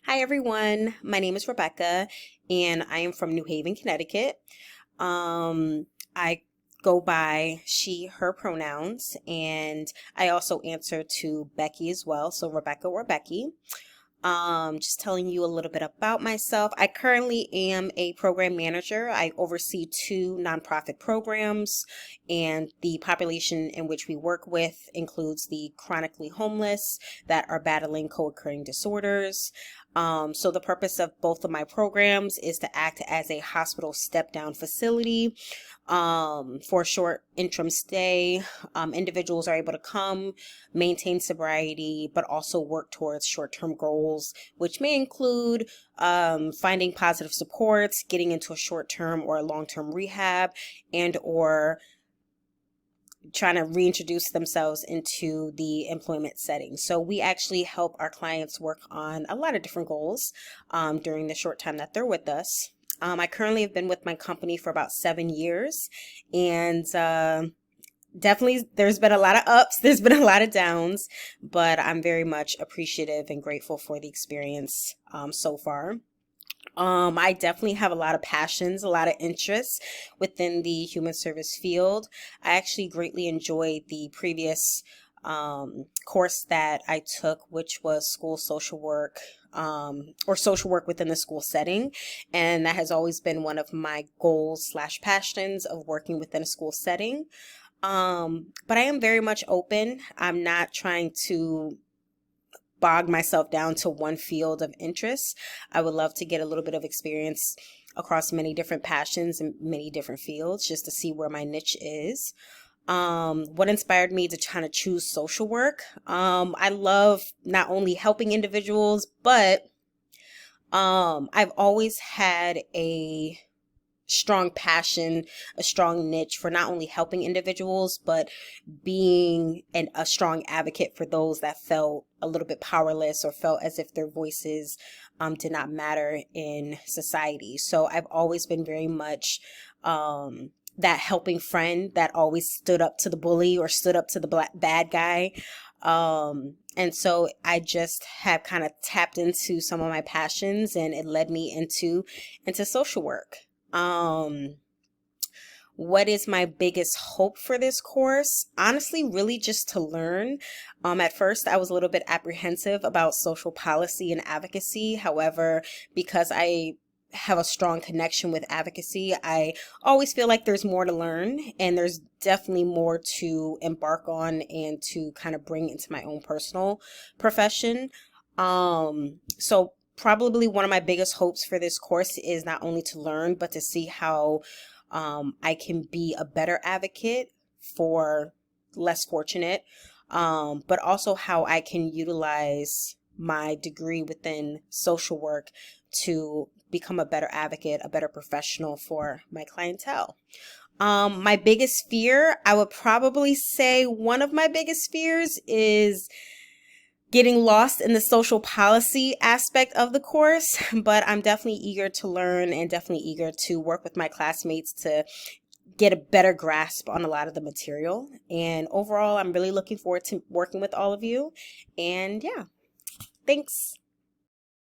Hi, everyone. My name is Rebecca, and I am from New Haven, Connecticut. I go by she, her pronouns, and I also answer to Becky as well. So, Rebecca or Becky. Just telling you a little bit about myself. I currently am a program manager. I oversee two nonprofit programs, and the population in which we work with includes the chronically homeless that are battling co-occurring disorders. So the purpose of both of my programs is to act as a hospital step-down facility for a short interim stay. Individuals are able to come, maintain sobriety, but also work towards short-term goals, which may include finding positive supports, getting into a short-term or a long-term rehab, and or trying to reintroduce themselves into the employment setting. So we actually help our clients work on a lot of different goals during the short time that they're with us. I currently have been with my company for about 7 years, and definitely there's been a lot of ups, there's been a lot of downs, but I'm very much appreciative and grateful for the experience so far. I definitely have a lot of passions, a lot of interests within the human service field. I actually greatly enjoyed the previous course that I took, which was school social work, or social work within the school setting. And that has always been one of my goals slash passions of working within a school setting. But I am very much open. I'm not trying to bog myself down to one field of interest. I would love to get a little bit of experience across many different passions and many different fields just to see where my niche is. What inspired me to kind of choose social work? I love not only helping individuals, but I've always had a strong passion, a strong niche for not only helping individuals, but being a strong advocate for those that felt a little bit powerless or felt as if their voices did not matter in society. So I've always been very much that helping friend that always stood up to the bully or stood up to the bad guy. And so I just have kind of tapped into some of my passions, and it led me into social work. Um, what is my biggest hope for this course? Honestly, really just to learn. At first, I was a little bit apprehensive about social policy and advocacy. However, because I have a strong connection with advocacy, I always feel like there's more to learn, and there's definitely more to embark on and to kind of bring into my own personal profession. So probably one of my biggest hopes for this course is not only to learn, but to see how I can be a better advocate for less fortunate, but also how I can utilize my degree within social work to become a better advocate, a better professional for my clientele. My biggest fear, I would probably say one of my biggest fears is getting lost in the social policy aspect of the course, but I'm definitely eager to learn and definitely eager to work with my classmates to get a better grasp on a lot of the material. And overall, I'm really looking forward to working with all of you. And yeah, thanks.